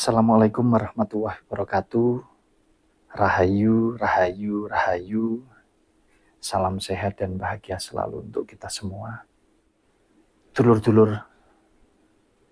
Assalamualaikum warahmatullahi wabarakatuh. Rahayu, rahayu, rahayu. Salam sehat dan bahagia selalu untuk kita semua. Dulur-dulur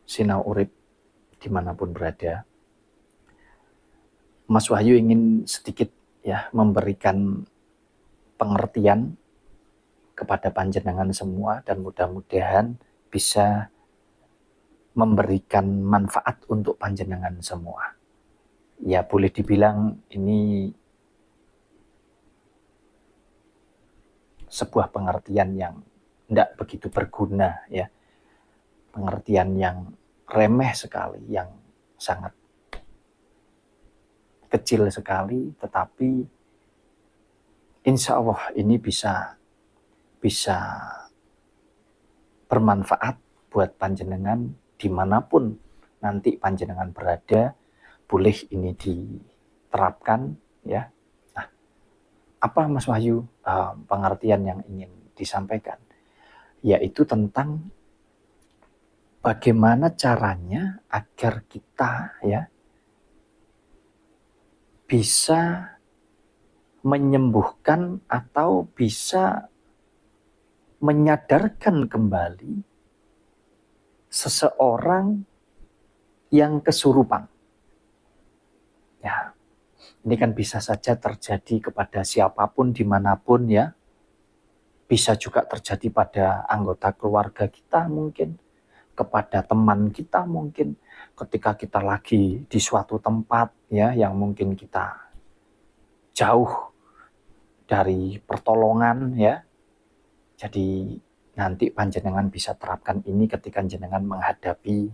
sinau urip dimanapun berada. Mas Wahyu ingin sedikit memberikan pengertian kepada panjenengan semua dan mudah-mudahan bisa memberikan manfaat untuk panjenengan semua. Ya boleh dibilang ini sebuah pengertian yang tidak begitu berguna ya. Pengertian yang remeh sekali, yang sangat kecil sekali, tetapi insya Allah ini bisa bermanfaat buat panjenengan dimanapun nanti panjenengan berada. Boleh ini diterapkan ya. Nah, apa Mas Wahyu pengertian yang ingin disampaikan? Yaitu tentang bagaimana caranya agar kita ya bisa menyembuhkan atau bisa menyadarkan kembali seseorang yang kesurupan. Ya, ini kan bisa saja terjadi kepada siapapun dimanapun ya. Bisa juga terjadi pada anggota keluarga kita mungkin, kepada teman kita mungkin, ketika kita lagi di suatu tempat ya yang mungkin kita jauh dari pertolongan ya. Jadi nanti panjenengan bisa terapkan ini ketika panjenengan menghadapi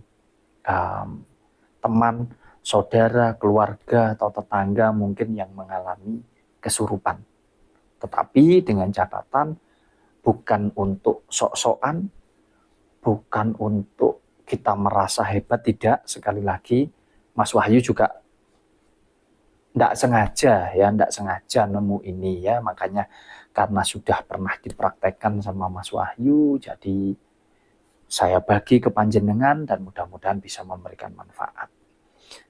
teman, saudara, keluarga, atau tetangga mungkin yang mengalami kesurupan. Tetapi dengan catatan bukan untuk sok-sokan, bukan untuk kita merasa hebat, tidak. Sekali lagi, Mas Wahyu juga tidak sengaja nemu ini ya, makanya karena sudah pernah dipraktekkan sama Mas Wahyu, jadi saya bagi ke panjenengan dan mudah-mudahan bisa memberikan manfaat.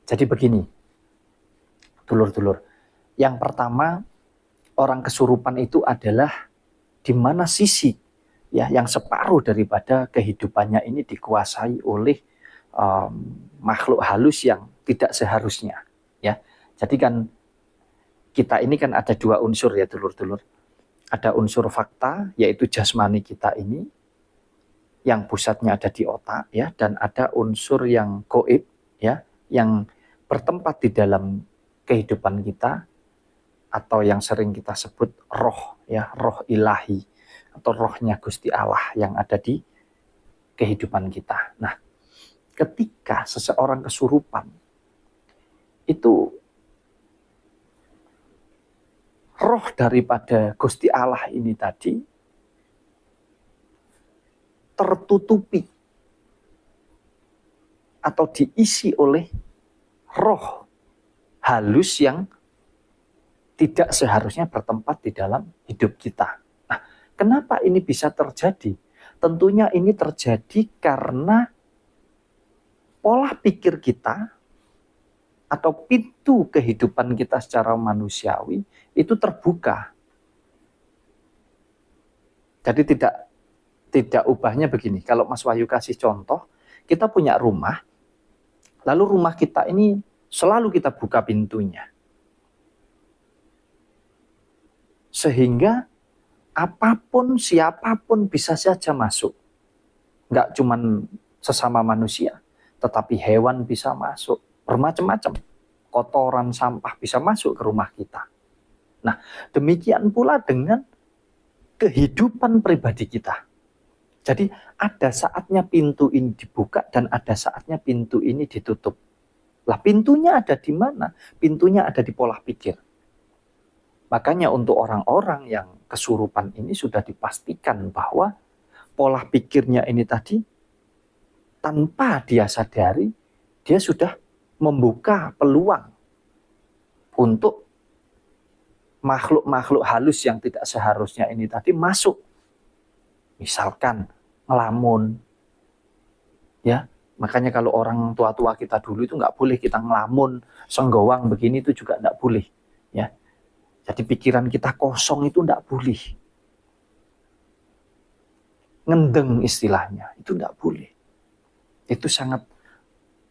Jadi begini, dulur-dulur, yang pertama orang kesurupan itu adalah di mana sisi ya yang separuh daripada kehidupannya ini dikuasai oleh makhluk halus yang tidak seharusnya ya. Jadi kan kita ini kan ada dua unsur ya dulur-dulur. Ada unsur fakta yaitu jasmani kita ini yang pusatnya ada di otak ya, dan ada unsur yang gaib ya yang bertempat di dalam kehidupan kita atau yang sering kita sebut roh ya, roh ilahi atau rohnya Gusti Allah yang ada di kehidupan kita. Nah, ketika seseorang kesurupan itu roh daripada Gusti Allah ini tadi tertutupi atau diisi oleh roh halus yang tidak seharusnya bertempat di dalam hidup kita. Nah, kenapa ini bisa terjadi? Tentunya ini terjadi karena pola pikir kita atau pintu kehidupan kita secara manusiawi itu terbuka. Jadi tidak ubahnya begini. Kalau Mas Wahyu kasih contoh, kita punya rumah, lalu rumah kita ini selalu kita buka pintunya. Sehingga apapun, siapapun bisa saja masuk. Nggak cuma sesama manusia, tetapi hewan bisa masuk. Bermacam-macam. Kotoran, sampah bisa masuk ke rumah kita. Nah, demikian pula dengan kehidupan pribadi kita. Jadi ada saatnya pintu ini dibuka dan ada saatnya pintu ini ditutup. Lah pintunya ada di mana? Pintunya ada di pola pikir. Makanya untuk orang-orang yang kesurupan ini sudah dipastikan bahwa pola pikirnya ini tadi tanpa dia sadari, dia sudah membuka peluang untuk makhluk-makhluk halus yang tidak seharusnya ini tadi masuk. Misalkan ngelamun, ya, Makanya kalau orang tua-tua kita dulu itu nggak boleh kita ngelamun, senggowang begini itu juga nggak boleh. Ya, jadi pikiran kita kosong itu nggak boleh. Ngendeng istilahnya, itu nggak boleh. Itu sangat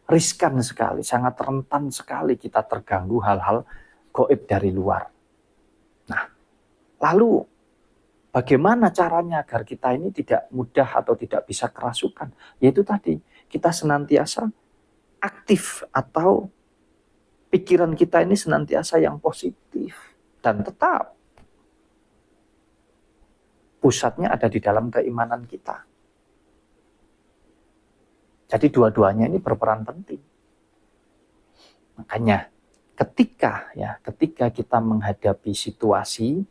riskan sekali, sangat rentan sekali kita terganggu hal-hal gaib dari luar. Nah, lalu bagaimana caranya agar kita ini tidak mudah atau tidak bisa kerasukan? Yaitu tadi, kita senantiasa aktif atau pikiran kita ini senantiasa yang positif. Dan tetap pusatnya ada di dalam keimanan kita. Jadi dua-duanya ini berperan penting. Makanya ketika kita menghadapi situasi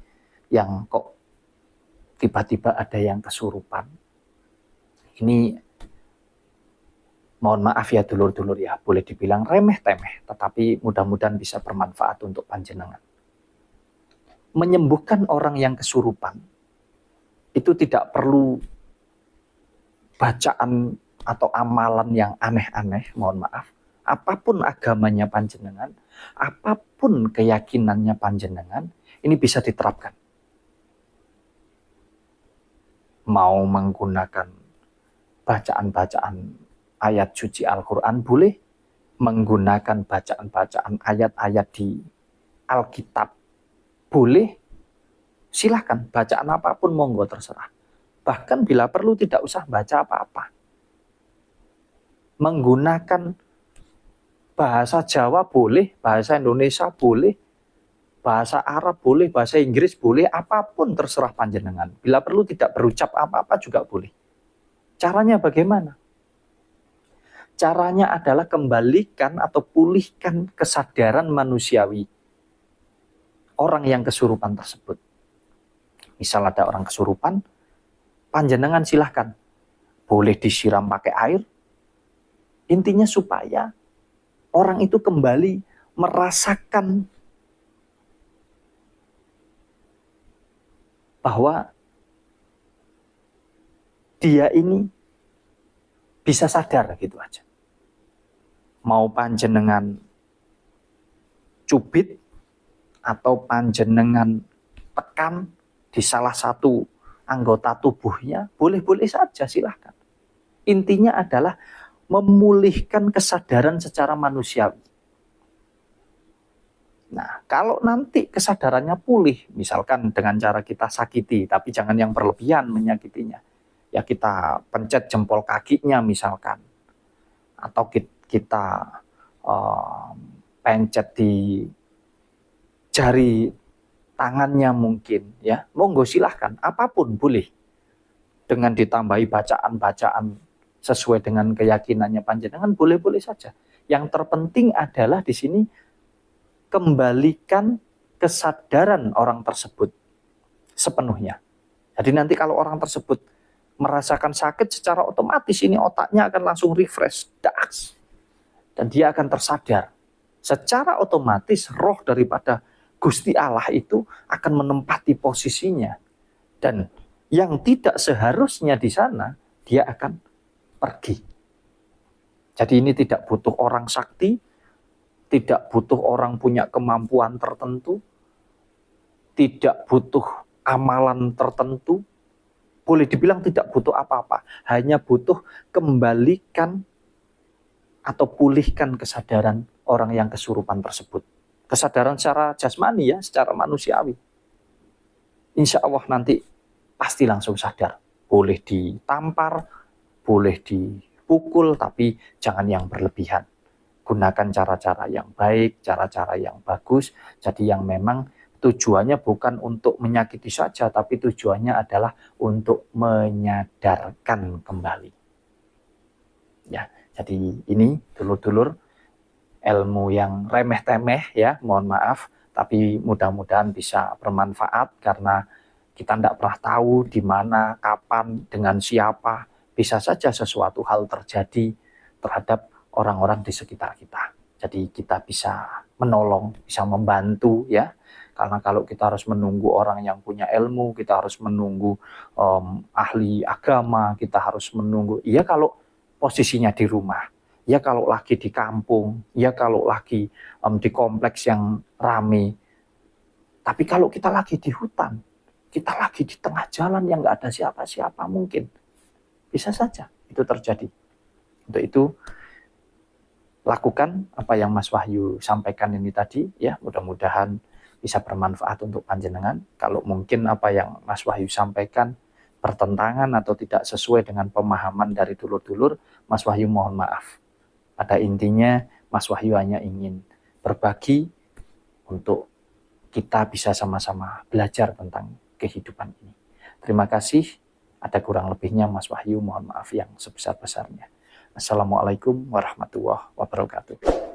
yang kok tiba-tiba ada yang kesurupan, ini mohon maaf ya dulur-dulur ya, boleh dibilang remeh-temeh, tetapi mudah-mudahan bisa bermanfaat untuk panjenengan. Menyembuhkan orang yang kesurupan itu tidak perlu bacaan atau amalan yang aneh-aneh, mohon maaf. Apapun agamanya panjenengan, apapun keyakinannya panjenengan, ini bisa diterapkan. Mau menggunakan bacaan-bacaan ayat suci Al-Quran boleh, menggunakan bacaan-bacaan ayat-ayat di Alkitab boleh, silahkan, bacaan apapun monggo terserah. Bahkan bila perlu tidak usah baca apa-apa. Menggunakan bahasa Jawa boleh, bahasa Indonesia boleh, bahasa Arab boleh, bahasa Inggris boleh, apapun terserah panjenengan. Bila perlu tidak berucap apa-apa juga boleh. Caranya bagaimana? Caranya adalah kembalikan atau pulihkan kesadaran manusiawi orang yang kesurupan tersebut. Misal ada orang kesurupan, panjenengan silahkan. Boleh disiram pakai air. Intinya supaya orang itu kembali merasakan bahwa dia ini bisa sadar gitu aja. Mau panjenengan cubit atau panjenengan tekan di salah satu anggota tubuhnya, boleh-boleh saja, silahkan. Intinya adalah memulihkan kesadaran secara manusiawi. Nah, kalau nanti kesadarannya pulih, misalkan dengan cara kita sakiti, tapi jangan yang berlebihan menyakitinya. Ya kita pencet jempol kakinya misalkan. Atau kita pencet di jari tangannya mungkin. Ya, monggo silahkan, apapun boleh. Dengan ditambahi bacaan-bacaan sesuai dengan keyakinannya panjenengan, boleh-boleh saja. Yang terpenting adalah di sini kembalikan kesadaran orang tersebut sepenuhnya. Jadi nanti kalau orang tersebut merasakan sakit, secara otomatis ini otaknya akan langsung refresh, dan dia akan tersadar. Secara otomatis roh daripada Gusti Allah itu akan menempati posisinya, dan yang tidak seharusnya di sana dia akan pergi. Jadi ini tidak butuh orang sakti, tidak butuh orang punya kemampuan tertentu, tidak butuh amalan tertentu, boleh dibilang tidak butuh apa-apa, hanya butuh kembalikan atau pulihkan kesadaran orang yang kesurupan tersebut. Kesadaran secara jasmani ya, secara manusiawi. Insya Allah nanti pasti langsung sadar. Boleh ditampar, boleh dipukul, tapi jangan yang berlebihan. Gunakan cara-cara yang baik, cara-cara yang bagus. Jadi yang memang tujuannya bukan untuk menyakiti saja, tapi tujuannya adalah untuk menyadarkan kembali. Ya, jadi ini dulur-dulur ilmu yang remeh-temeh ya, mohon maaf, tapi mudah-mudahan bisa bermanfaat karena kita tidak pernah tahu di mana, kapan, dengan siapa. Bisa saja sesuatu hal terjadi terhadap orang-orang di sekitar kita. Jadi kita bisa menolong, bisa membantu ya. Karena kalau kita harus menunggu orang yang punya ilmu, kita harus menunggu ahli agama, kita harus menunggu. Iya kalau posisinya di rumah, ya kalau lagi di kampung, ya kalau lagi di kompleks yang rame. Tapi kalau kita lagi di hutan, kita lagi di tengah jalan yang nggak ada siapa-siapa, mungkin bisa saja itu terjadi. Untuk itu, lakukan apa yang Mas Wahyu sampaikan ini tadi, ya mudah-mudahan bisa bermanfaat untuk panjenengan. Kalau mungkin apa yang Mas Wahyu sampaikan bertentangan atau tidak sesuai dengan pemahaman dari dulur-dulur, Mas Wahyu mohon maaf. Pada intinya, Mas Wahyu hanya ingin berbagi untuk kita bisa sama-sama belajar tentang kehidupan ini. Terima kasih. Ada kurang lebihnya Mas Wahyu mohon maaf yang sebesar-besarnya. Assalamualaikum warahmatullahi wabarakatuh.